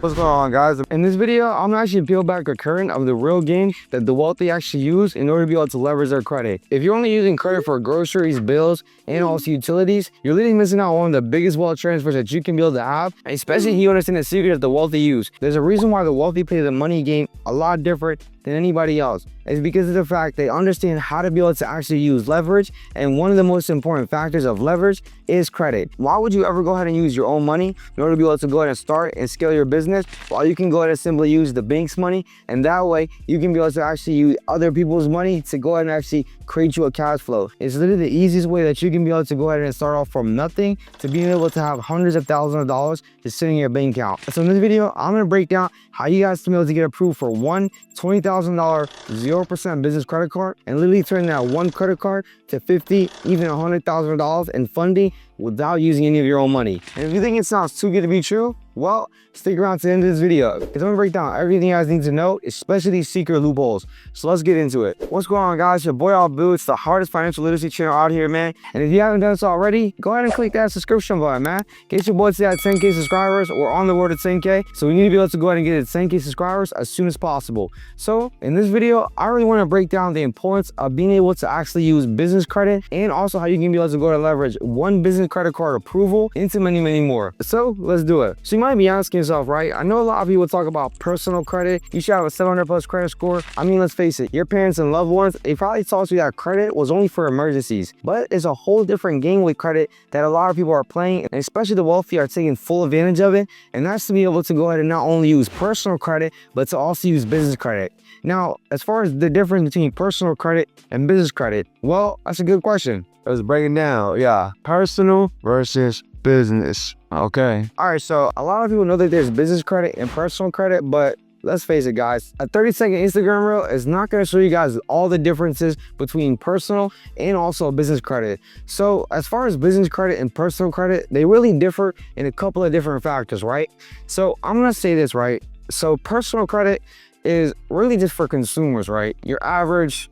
What's going on, guys? In this video, I'm gonna actually peel back a curtain of the real game that the wealthy actually use in order to be able to leverage their credit. If you're only using credit for groceries, bills, and also utilities, you're literally missing out on one of the biggest wealth transfers that you can be able to have, especially if you understand the secret that the wealthy use. There's a reason why the wealthy play the money game a lot different than anybody else. It's because of the fact they understand how to be able to actually use leverage, and one of the most important factors of leverage is credit. Why would you ever go ahead and use your own money in order to be able to go ahead and start and scale your business while you can go ahead and simply use the bank's money, and that way you can be able to actually use other people's money to go ahead and actually create you a cash flow. It's literally the easiest way that you can be able to go ahead and start off from nothing to being able to have hundreds of thousands of dollars just sitting in your bank account. So in this video, I'm going to break down how you guys can be able to get approved for one $20,000 0% business credit card and literally turn that one credit card to $50, even $100,000 in funding without using any of your own money. And if you think it sounds too good to be true, well, stick around to the end of this video because I'm gonna break down everything you guys need to know, especially these secret loopholes. So let's get into it. What's going on, guys? Your boy Abu. It's the hardest financial literacy channel out here, man. And if you haven't done so already, go ahead and click that subscription button, man. Get your boy to that 10K subscribers. We're on the road to 10K, so we need to be able to go ahead and get to 10K subscribers as soon as possible. So in this video, I really want to break down the importance of being able to actually use business credit, and also how you can be able to go to leverage one business credit card approval into many, many more. So let's do it. So you might be asking yourself, right? I know a lot of people talk about personal credit. You should have a 700+ credit score. I mean, let's face it, your parents and loved ones, they probably taught you that credit was only for emergencies. But it's a whole different game with credit that a lot of people are playing, and especially the wealthy are taking full advantage of it. And that's to be able to go ahead and not only use personal credit, but to also use business credit. Now, as far as the difference between personal credit and business credit, well, that's a good question. Let's break it down. Yeah, personal versus business. Okay. All right, so a lot of people know that there's business credit and personal credit, but let's face it, guys, a 30-second Instagram reel is not going to show you guys all the differences between personal and also business credit. So as far as business credit and personal credit, they really differ in a couple of different factors, right? So I'm going to say this, right? So personal credit is really just for consumers, right? Your average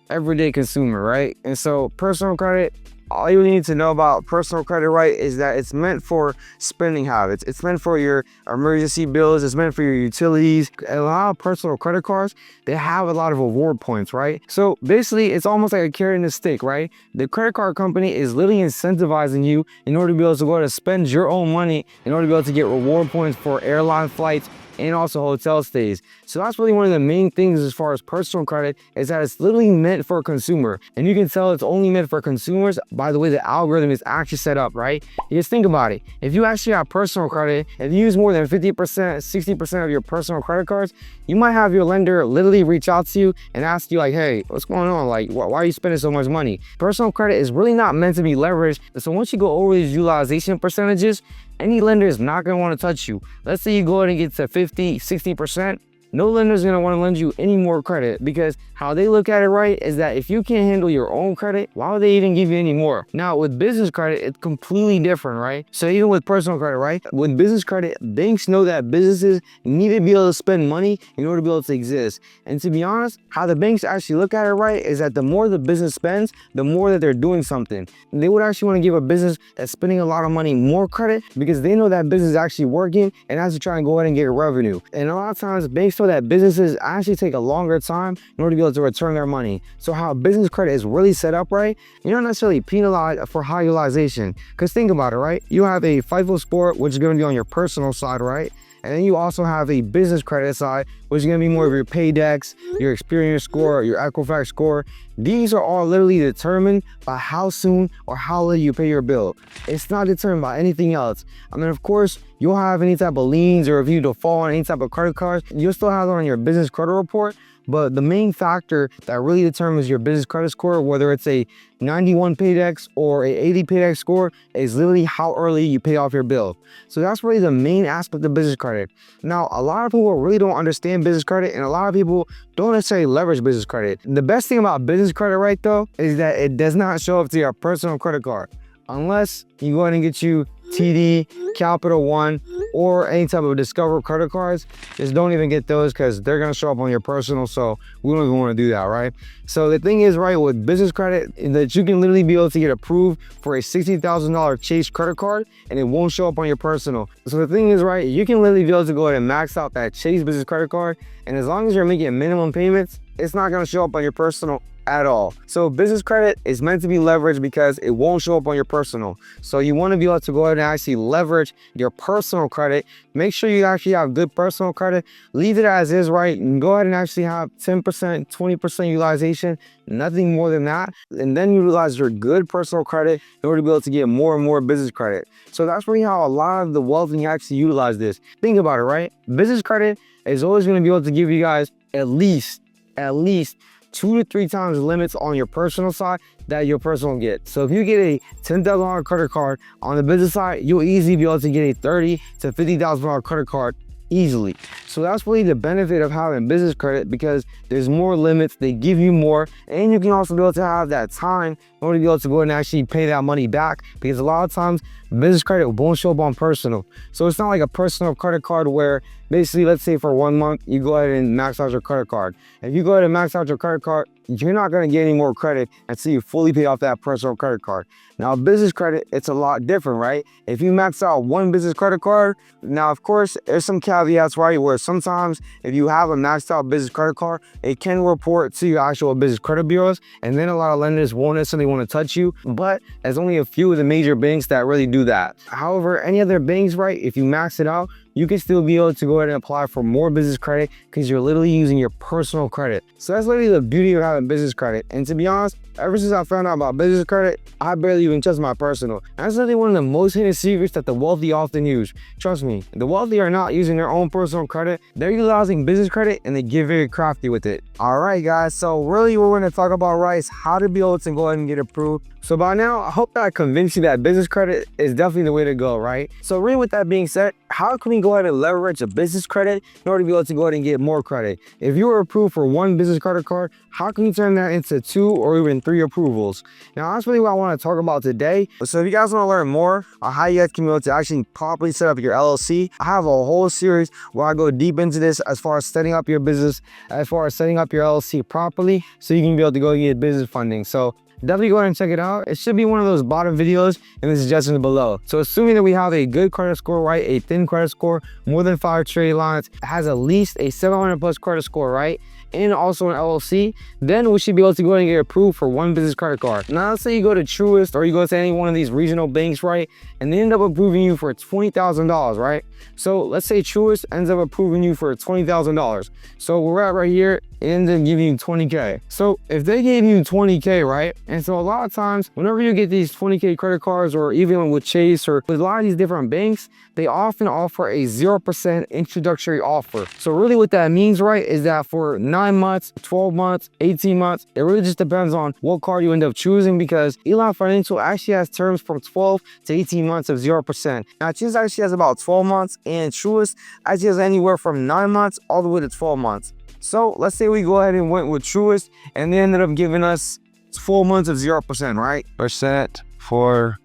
everyday consumer, right? And so personal credit, all you need to know about personal credit, right, is that it's meant for spending habits. It's meant for your emergency bills. It's meant for your utilities. A lot of personal credit cards, they have a lot of reward points, right? So basically, it's almost like a carrot and a stick, right? The credit card company is literally incentivizing you in order to be able to go to spend your own money in order to be able to get reward points for airline flights and also hotel stays. So that's really one of the main things as far as personal credit, is that it's literally meant for a consumer. And you can tell it's only meant for consumers by the way the algorithm is actually set up, right? You just think about it. If you actually have personal credit, if you use more than 50%, 60% of your personal credit cards, you might have your lender literally reach out to you and ask you like, hey, what's going on? Like, why are you spending so much money? Personal credit is really not meant to be leveraged. So once you go over these utilization percentages, any lender is not going to want to touch you. Let's say you go ahead and get to 50, 60%. No lender is going to want to lend you any more credit, because how they look at it, right, is that if you can't handle your own credit, why would they even give you any more? Now, with business credit, it's completely different, right? So even with personal credit, right, with business credit, banks know that businesses need to be able to spend money in order to be able to exist. And to be honest, how the banks actually look at it, right, is that the more the business spends, the more that they're doing something. And they would actually want to give a business that's spending a lot of money more credit, because they know that business is actually working and has to try and go ahead and get revenue. And a lot of times, banks that businesses actually take a longer time in order to be able to return their money. So how business credit is really set up, right, you're not necessarily penalized for high utilization. Because think about it, right, you have a FICO score, which is going to be on your personal side, right? And then you also have a business credit side, which is going to be more of your Paydex, your Experience score, your Equifax score. These are all literally determined by how soon or how little you pay your bill. It's not determined by anything else. I mean, of course, you'll have any type of liens, or if you default on any type of credit cards, you'll still have it on your business credit report. But the main factor that really determines your business credit score, whether it's a 91 Paydex or a 80 Paydex score, is literally how early you pay off your bill. So that's really the main aspect of business credit. Now, a lot of people really don't understand business credit, and a lot of people don't necessarily leverage business credit. The best thing about business credit, right, though, is that it does not show up to your personal credit card. Unless you go ahead and get you TD, Capital One, or any type of Discover credit cards, just don't even get those because they're gonna show up on your personal, so we don't even want to do that, right? So the thing is, right, with business credit, that you can literally be able to get approved for a $60,000 Chase credit card and it won't show up on your personal. So the thing is, right, you can literally be able to go ahead and max out that Chase business credit card, and as long as you're making minimum payments, it's not gonna show up on your personal at all. So business credit is meant to be leveraged because it won't show up on your personal. So you want to be able to go ahead and actually leverage your personal credit. Make sure you actually have good personal credit. Leave it as is, right? And go ahead and actually have 10%, 20% utilization, nothing more than that. And then utilize your good personal credit in order to be able to get more and more business credit. So that's really how a lot of the wealthy actually utilize this. Think about it, right? Business credit is always going to be able to give you guys at least 2 to 3 times limits on your personal side that your personal get. So if you get a $10,000 credit card on the business side, you'll easily be able to get a $30,000 to $50,000 credit card easily. So that's really the benefit of having business credit, because there's more limits, they give you more, and you can also be able to have that time in order to be able to go and actually pay that money back, because a lot of times business credit won't show up on personal. So it's not like a personal credit card where basically, let's say for 1 month, you go ahead and max out your credit card. If you go ahead and max out your credit card, you're not going to get any more credit until you fully pay off that personal credit card. Now, business credit, it's a lot different, right? If you max out one business credit card, now, of course, there's some caveats, right? Where sometimes if you have a maxed out business credit card, it can report to your actual business credit bureaus, and then a lot of lenders won't necessarily want to touch you, but there's only a few of the major banks that really do that. However, any other banks, right, if you max it out, you can still be able to go ahead and apply for more business credit because you're literally using your personal credit. So that's literally the beauty of having business credit. And to be honest, ever since I found out about business credit, I barely even trust my personal. And that's literally one of the most hidden secrets that the wealthy often use. Trust me, the wealthy are not using their own personal credit. They're utilizing business credit, and they get very crafty with it. All right, guys. So really what we're going to talk about, right, is how to be able to go ahead and get approved. So by now, I hope that I convinced you that business credit is definitely the way to go, right? So really with that being said, how can we go ahead and leverage a business credit in order to be able to go ahead and get more credit? If you were approved for one business credit card, how can you turn that into 2 or even 3 approvals? Now, that's really what I want to talk about today. So if you guys want to learn more on how you guys can be able to actually properly set up your LLC, I have a whole series where I go deep into this as far as setting up your business, as far as setting up your LLC properly so you can be able to go get business funding. So definitely go ahead and check it out. It should be one of those bottom videos in the suggestions below. So assuming that we have a good credit score, right, a thin credit score, more than 5 trade lines, has at least a 700 plus credit score, right, and also an LLC, then we should be able to go ahead and get approved for one business credit card. Now, let's say you go to Truist or you go to any one of these regional banks, right, and they end up approving you for $20,000, right? So let's say Truist ends up approving you for $20,000. So we're at right here, it ends up giving you 20K. So if they gave you 20K, right? And so a lot of times, whenever you get these 20K credit cards, or even with Chase or with a lot of these different banks, they often offer a 0% introductory offer. So really what that means, right, is that for 9 months, 12 months, 18 months, it really just depends on what card you end up choosing, because Elon Financial actually has terms from 12 to 18 months of 0%. Now, Chase actually has about 12 months, and Truist actually has anywhere from 9 months all the way to 12 months. So let's say we go ahead and went with Truist, and they ended up giving us 4 months of 0%, right? Percent for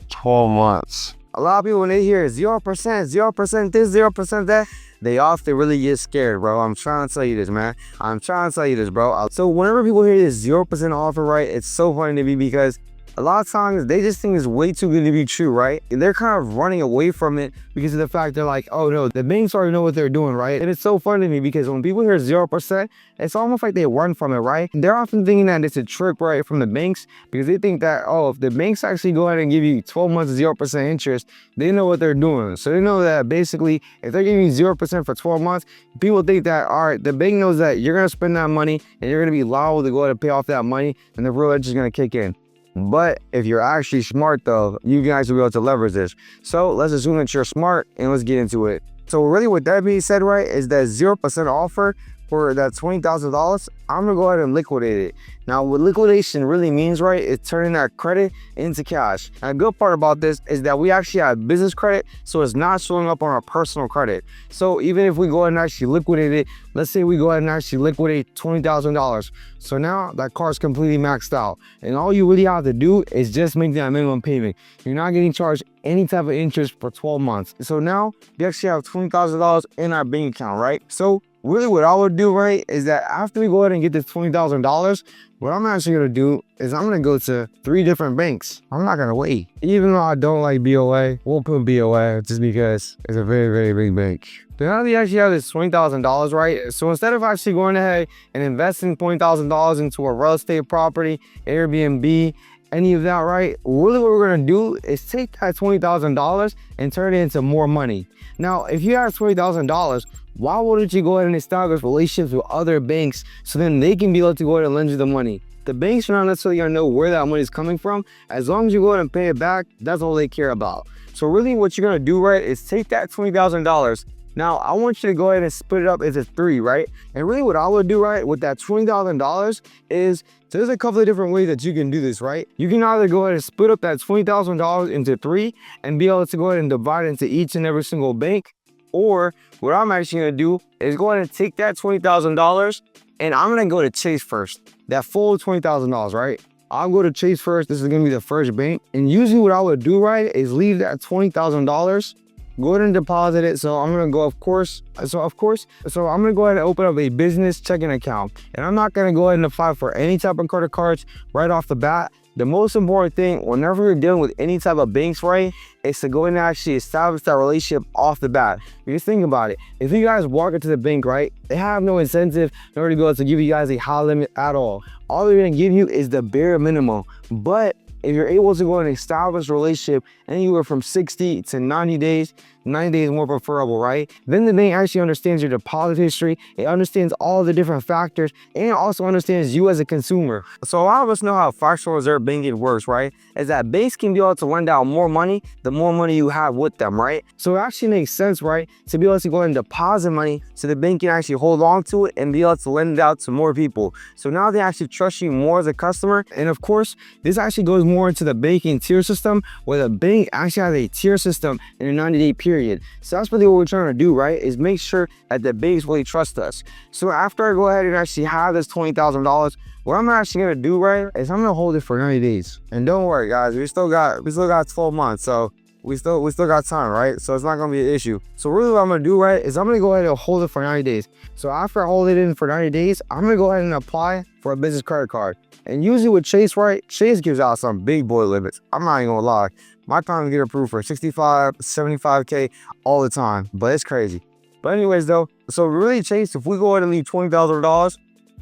12 months. A lot of people, when they hear 0%, 0% this, 0% that, they often really get scared, bro. I'm trying to tell you this, man. I'm trying to tell you this, bro. So whenever people hear this 0% offer, right, it's so funny to me, because a lot of times they just think it's way too good to be true, right? And they're kind of running away from it because of the fact they're like, oh no, the banks already know what they're doing, right? And it's so funny to me because when people hear 0%, it's almost like they run from it, right? They're often thinking that it's a trick, right, from the banks, because they think that, oh, if the banks actually go ahead and give you 12 months of 0% interest, they know what they're doing. So they know that basically if they're giving you 0% for 12 months, people think that, all right, the bank knows that you're going to spend that money and you're going to be liable to go ahead and pay off that money, and the real edge is going to kick in. But if you're actually smart, though, you can actually be able to leverage this. So let's assume that you're smart, and let's get into it. So really what that being said, right, is that 0% offer for that $20,000, I'm gonna go ahead and liquidate it. Now, what liquidation really means, right, is turning that credit into cash. And the good part about this is that we actually have business credit, so it's not showing up on our personal credit. So even if we go ahead and actually liquidate it, let's say we go ahead and actually liquidate $20,000. So now that card's completely maxed out. And all you really have to do is just make that minimum payment. You're not getting charged any type of interest for 12 months. So now we actually have $20,000 in our bank account, right? So really what I would do, right, is that after we go ahead and get this $20,000, what I'm actually gonna do is I'm gonna go to 3 different banks. I'm not gonna wait. Even though I don't like BOA, we'll put BOA just because it's a very, very big bank. But now that you actually have this $20,000, right? So instead of actually going ahead and investing $20,000 into a real estate property, Airbnb, any of that, right? Really what we're gonna do is take that $20,000 and turn it into more money. Now, if you have $20,000, why wouldn't you go ahead and establish relationships with other banks so then they can be able to go ahead and lend you the money? The banks are not necessarily gonna know where that money is coming from. As long as you go ahead and pay it back, that's all they care about. So really what you're gonna do, right, is take that $20,000. Now, I want you to go ahead and split it up into 3, right? And really what I would do, right, with that $20,000 is, so there's a couple of different ways that you can do this, right? You can either go ahead and split up that $20,000 into 3 and be able to go ahead and divide it into each and every single bank. Or what I'm actually gonna do is go ahead and take that $20,000 and I'm gonna go to Chase first. That full $20,000, right? I'll go to Chase first. This is gonna be the first bank. And usually what I would do, right, is leave that $20,000, go ahead and deposit it. So I'm gonna go, I'm gonna go ahead and open up a business checking account. And I'm not gonna go ahead and apply for any type of credit cards right off the bat. The most important thing, whenever you're dealing with any type of banks, right, is to go and actually establish that relationship off the bat. Just think about it. If you guys walk into the bank, right, they have no incentive in order to be able to give you guys a high limit at all. All they're gonna give you is the bare minimum. But if you're able to go and establish a relationship anywhere from 60 to 90 days, 90 days more preferable, right? Then the bank actually understands your deposit history. It understands all the different factors and also understands you as a consumer. So a lot of us know how fractional reserve banking works, right? Is that banks can be able to lend out more money, the more money you have with them, right? So it actually makes sense, right, to be able to go and deposit money so the bank can actually hold on to it and be able to lend it out to more people. So now they actually trust you more as a customer. And of course, this actually goes more into the banking tier system, where the bank actually has a tier system in a 90-day period. So that's really what we're trying to do, right, is make sure that the banks really trust us. So after I go ahead and actually have this $20,000, what I'm actually gonna do, right, is I'm gonna hold it for 90 days. And don't worry, guys, we still got 12 months, so we still got time, right? So it's not gonna be an issue. So really what I'm gonna do, right, is I'm gonna go ahead and hold it for 90 days. So after I hold it in for 90 days, I'm gonna go ahead and apply for a business credit card. And usually with Chase, right, Chase gives out some big boy limits. I'm not even gonna lie. My clients get approved for 65, 75K all the time, but it's crazy. But anyways though, so really Chase, if we go ahead and leave $20,000,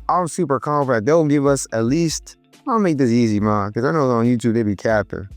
I'm super confident they'll give us at least, I'll make this easy, man, because I know on YouTube they be capping.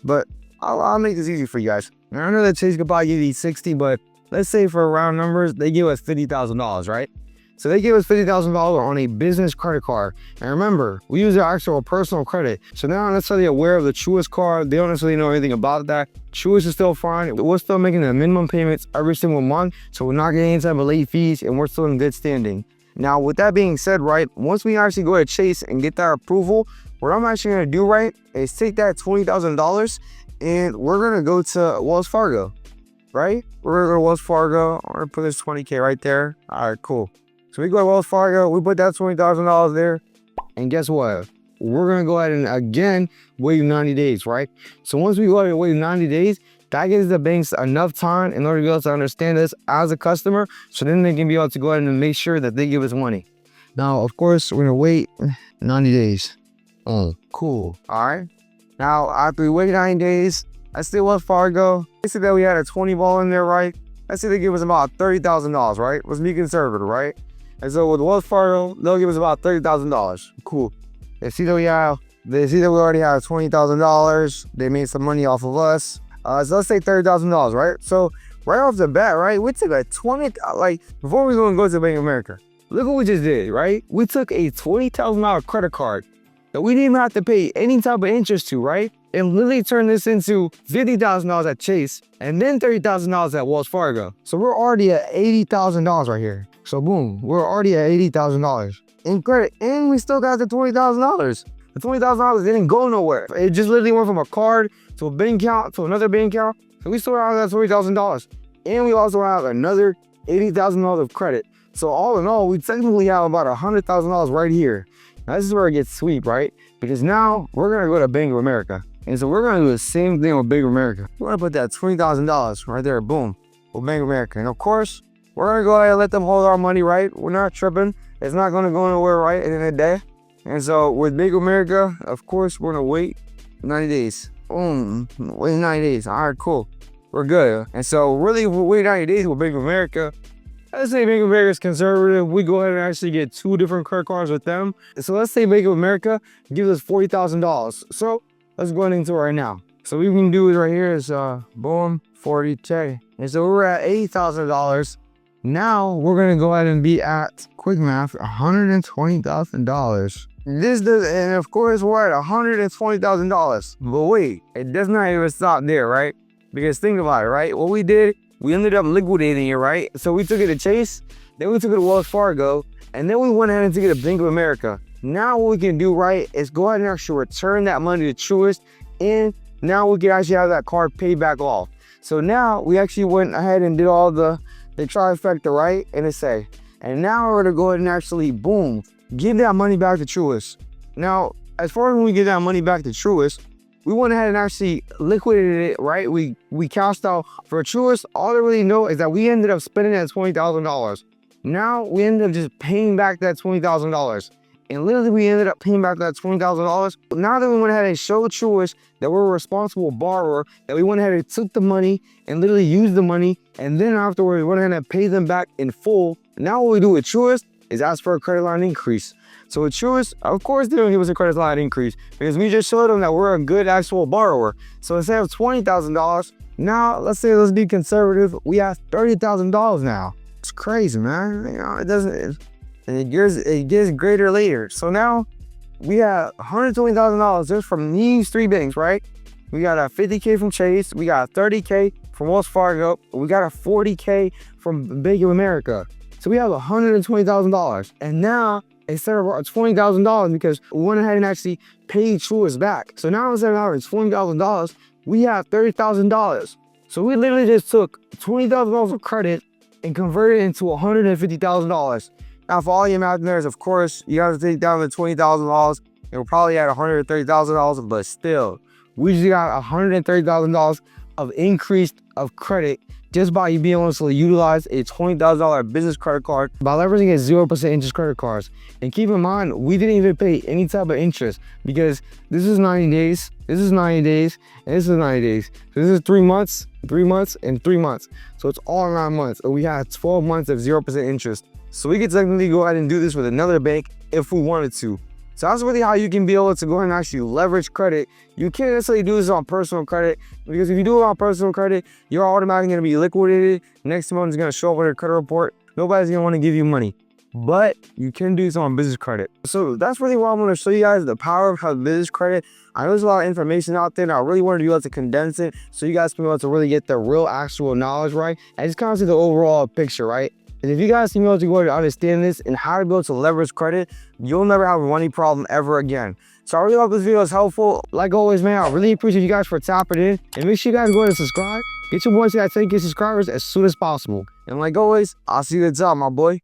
But I'll make this easy for you guys. And I know that Chase could probably give you 60, but let's say for round numbers, they give us $50,000, right? So they give us $50,000 on a business credit card. And remember, we use our actual personal credit. So they're not necessarily aware of the Truist card. They don't necessarily know anything about that. Truist is still fine. We're still making the minimum payments every single month. So we're not getting any type of late fees and we're still in good standing. Now, with that being said, right, once we actually go to Chase and get that approval, what I'm actually gonna do, right, is take that $20,000 and we're gonna go to Wells Fargo, right? We're gonna go to Wells Fargo. I'm gonna put this 20K right there. All right, cool. So we go to Wells Fargo, we put that $20,000 there, and guess what? We're gonna go ahead and again wait 90 days, right? So once we go ahead and wait 90 days, that gives the banks enough time in order to be able to understand us as a customer, so then they can be able to go ahead and make sure that they give us money. Now, of course, we're gonna wait 90 days. Oh, cool. All right. Now, after we wait 90 days, let's say Wells Fargo. Let's say that we had a 20 ball in there, right? Let's say they give us about $30,000, right? Let's be conservative, right? And so with Wells Fargo, they'll give us about $30,000. Cool. They see that we already have $20,000. They made some money off of us. So let's say $30,000, right? So right off the bat, right, we took a before we go to Bank of America, look what we just did, right? We took a $20,000 credit card that we didn't even have to pay any type of interest to, right? And literally turned this into $50,000 at Chase and then $30,000 at Wells Fargo. So we're already at $80,000 right here. So boom, we're already at $80,000 in credit, and we still got the $20,000. The $20,000 didn't go nowhere. It just literally went from a card to a bank account to another bank account. So we still have that $20,000, and we also have another $80,000 of credit. So all in all, we technically have about $100,000 right here. Now this is where it gets sweet, right? Because now we're gonna go to Bank of America, and so we're gonna do the same thing with Bank of America. We're gonna put that $20,000 right there, boom, with Bank of America, and of course, we're gonna go ahead and let them hold our money, right? We're not tripping. It's not gonna go nowhere, right? At the end of the day. And so with Bank of America, of course, we're gonna wait 90 days. Boom, wait 90 days. All right, cool. We're good. And so really, we'll wait 90 days with Bank of America. Let's say Bank of America is conservative. We go ahead and actually get 2 different credit cards with them. So let's say Bank of America gives us $40,000. So let's go into it right now. So what we can do is right here is boom, 40K. And so we're at $80,000. Now we're gonna go ahead and be at, quick math, $120,000. And of course we're at $120,000. But wait, it does not even stop there, right? Because think about it, right? What we did, we ended up liquidating it, right? So we took it to Chase, then we took it to Wells Fargo, and then we went ahead and took it to Bank of America. Now what we can do, right, is go ahead and actually return that money to Truist, and now we can actually have that card paid back off. So now we actually went ahead and did all the trifecta, right? And it's say, and now we're gonna go ahead and actually, boom, give that money back to Truist. Now, as far as when we get that money back to Truist, we went ahead and actually liquidated it, right? We cashed out for Truist. All they really know is that we ended up spending that $20,000. Now we ended up just paying back that $20,000. And literally we ended up paying back that $20,000. Now that we went ahead and showed Truist that we're a responsible borrower, that we went ahead and took the money and literally used the money, and then afterwards we went ahead and paid them back in full. Now what we do with Truist is ask for a credit line increase. So with Truist, of course they don't give us a credit line increase because we just showed them that we're a good actual borrower. So instead of $20,000, now let's be conservative, we have $30,000 now. It's crazy, man. You know, it doesn't. And it gets greater later. So now we have $120,000 just from these 3 banks, right? We got a $50K from Chase, we got a $30K from Wells Fargo, we got a $40K from Bank of America. So we have $120,000. And now instead of our $20,000, because we went ahead and actually paid Truist back. So now instead of having $20,000, we have $30,000. So we literally just took $20,000 of credit and converted it into $150,000. Now, for all your imaginators, of course, you have to take down the $20,000. It will probably add $130,000, but still, we just got $130,000 of increased of credit just by you being able to utilize a $20,000 business credit card by leveraging a 0% interest credit cards. And keep in mind, we didn't even pay any type of interest because this is 90 days, this is 90 days, and this is 90 days. So this is 3 months, 3 months, and 3 months. So it's all 9 months. And we had 12 months of 0% interest. So we could technically go ahead and do this with another bank if we wanted to. So that's really how you can be able to go ahead and actually leverage credit. You can't necessarily do this on personal credit because if you do it on personal credit, you're automatically going to be liquidated. Next month is going to show up on your credit report. Nobody's going to want to give you money, but you can do this on business credit. So that's really what I'm going to show you guys, the power of how business credit. I know there's a lot of information out there, and I really wanted to be able to condense it so you guys can be able to really get the real actual knowledge, right? And just kind of see the overall picture, right? And if you guys can be able to go ahead and understand this and how to be able to leverage credit, you'll never have a money problem ever again. So I really hope this video is helpful. Like always, man, I really appreciate you guys for tapping in. And make sure you guys go ahead and subscribe. Get your boys to that 10K subscribers as soon as possible. And like always, I'll see you at the top, my boy.